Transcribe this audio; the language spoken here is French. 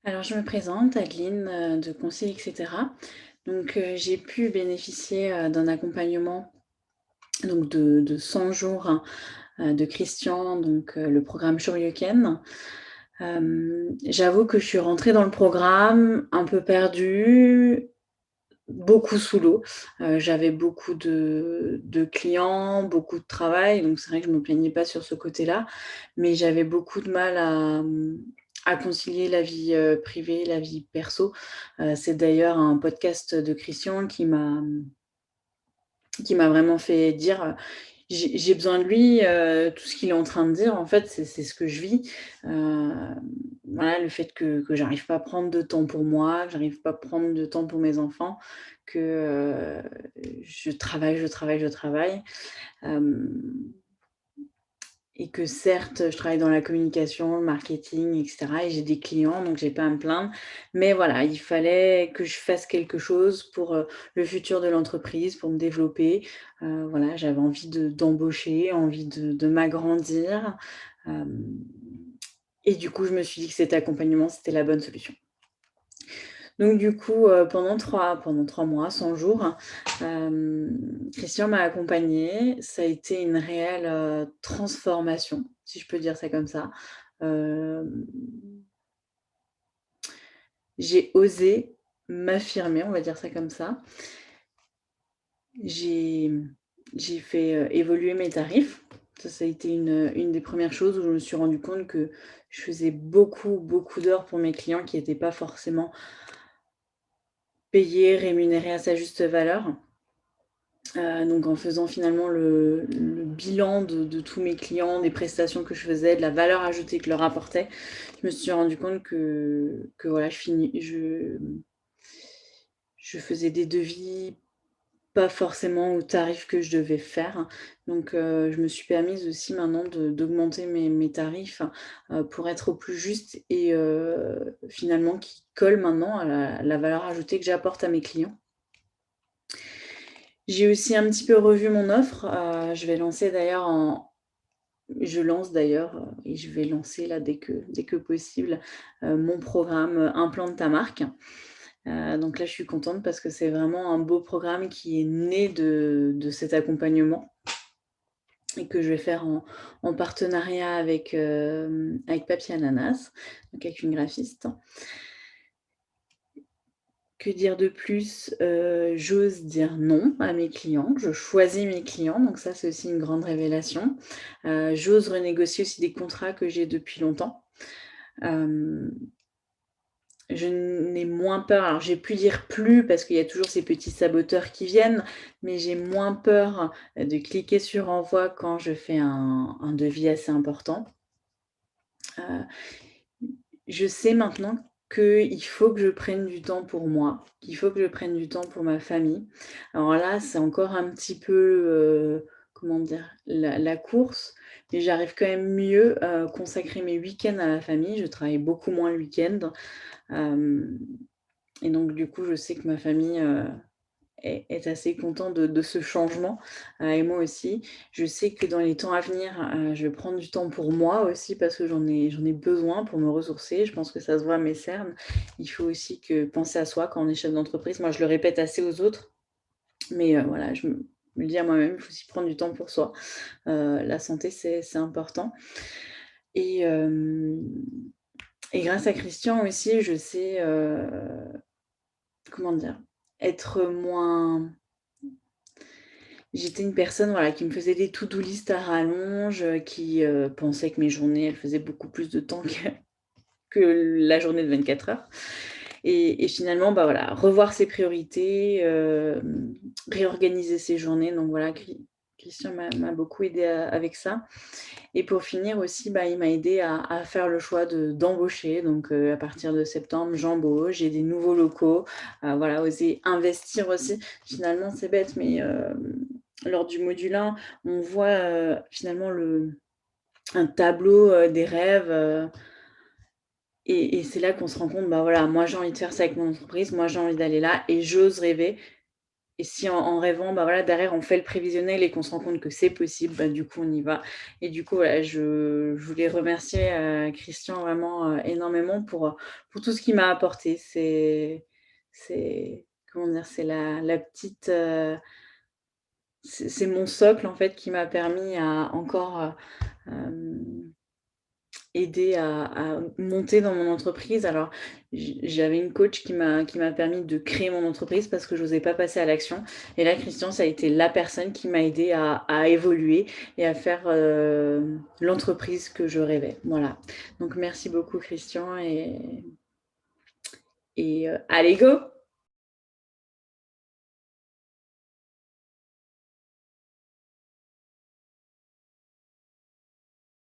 Alors je me présente, Adeline, de conseil et cetera. Donc, j'ai pu bénéficier, d'un accompagnement donc de 100 jours, de Christian, donc, le programme Shoryuken. J'avoue que je suis rentrée dans le programme un peu perdue, beaucoup sous l'eau. J'avais beaucoup de clients, beaucoup de travail, donc c'est vrai que je me plaignais pas sur ce côté-là, mais j'avais beaucoup de mal à concilier la vie, privée, la vie perso. C'est d'ailleurs un podcast de Christian qui m'a vraiment fait dire, j'ai besoin de lui, tout ce qu'il est en train de dire, en fait, c'est ce que je vis. Heu, voilà, le fait que j'arrive pas à prendre de temps pour moi, que j'arrive pas à prendre de temps pour mes enfants, que, je travaille, je travaille, je travaille. Hem et que certes, je travaille dans la communication, le marketing et cetera et j'ai des clients, donc j'ai pas à me plaindre. Mais voilà, il fallait que je fasse quelque chose pour, le futur de l'entreprise, pour me développer. Voilà, j'avais envie d'embaucher, envie de m'agrandir, hem et du coup, je me suis dit que cet accompagnement, c'était la bonne solution. Donc du coup, pendant trois mois, 100 jours, Christian m'a accompagnée. Ça a été une réelle, transformation, si je peux dire ça comme ça. Hem, j'ai osé m'affirmer, on va dire ça comme ça. J'ai j'ai fait, évoluer mes tarifs. Ça a été une des premières choses où je me suis rendu compte que je faisais beaucoup, beaucoup d'heures pour mes clients qui étaient pas forcément payés, rémunérés à sa juste valeur. Donc en faisant finalement le bilan de tous mes clients, des prestations que je faisais, de la valeur ajoutée que je leur apportais, je me suis rendu compte que voilà, je faisais des devis pas forcément au tarif que je devais faire. Donc je me suis permise aussi maintenant d'augmenter mes tarifs, pour être au plus juste et finalement qui colle maintenant à la valeur ajoutée que j'apporte à mes clients. J'ai aussi un petit peu revu mon offre, je lance d'ailleurs, et je vais lancer là dès que possible, mon programme, Implante ta marque. Donc là, je suis contente parce que c'est vraiment un beau programme qui est né de cet accompagnement et que je vais faire en partenariat avec Papier Ananas, donc avec une graphiste. Que dire de plus? J'ose dire non à mes clients. Je choisis mes clients, donc ça, c'est aussi une grande révélation. J'ose renégocier aussi des contrats que j'ai depuis longtemps. Hem, je n'ai moins peur, alors j'ai pu dire plus parce qu'il y a toujours ces petits saboteurs qui viennent, mais j'ai moins peur, de cliquer sur envoi quand je fais un devis assez important. Heu Je sais maintenant qu'il faut que je prenne du temps pour moi, qu'il faut que je prenne du temps pour ma famille. Alors là, c'est encore un petit peu, comment dire? La course, mais j'arrive quand même mieux à consacrer mes week-ends à la famille. Je travaille beaucoup moins le week-end, hem et donc du coup, je sais que ma famille, est assez content de ce changement, et moi aussi. Je sais que dans les temps à venir, je vais prendre du temps pour moi aussi parce que j'en ai besoin pour me ressourcer. Je pense que ça se voit à mes cernes. Il faut aussi que penser à soi quand on est chef d'entreprise. Moi, je le répète assez aux autres, mais voilà, je me le dis à moi-même, il faut aussi prendre du temps pour soi. La santé, c'est important et et grâce à Christian aussi, je sais, comment dire? Être moins J'étais une personne, voilà, qui me faisait des to-do list à rallonge, qui, pensait que mes journées, elles faisaient beaucoup plus de temps que la journée de 24 heures et finalement, bah, voilà, revoir ses priorités, réorganiser ses journées donc voilà, Christian m'a beaucoup aidée avec ça et pour finir aussi, bah, il m'a aidée à faire le choix d'embaucher donc à partir de septembre, j'embauche, j'ai des nouveaux locaux, voilà, oser investir aussi. Finalement, c'est bête, mais lors du module 1, on voit, finalement un tableau, des rêves, et c'est là qu'on se rend compte, bah, voilà, moi j'ai envie de faire ça avec mon entreprise, moi j'ai envie d'aller là et j'ose rêver et si en rêvant, bah, voilà, derrière on fait le prévisionnel et qu'on se rend compte que c'est possible, bah, du coup on y va et du coup, voilà, je voulais remercier, Christian vraiment, énormément pour tout ce qu'il m'a apporté. C'est comment dire? C'est la petite, c'est mon socle en fait qui m'a permis à encore, hem aider à monter dans mon entreprise. Alors, j'avais une coach qui m'a permis de créer mon entreprise parce que j'osais pas passer à l'action et là, Christian, ça a été la personne qui m'a aidée à évoluer et à faire, l'entreprise que je rêvais. Voilà. Donc merci beaucoup Christian et allez go!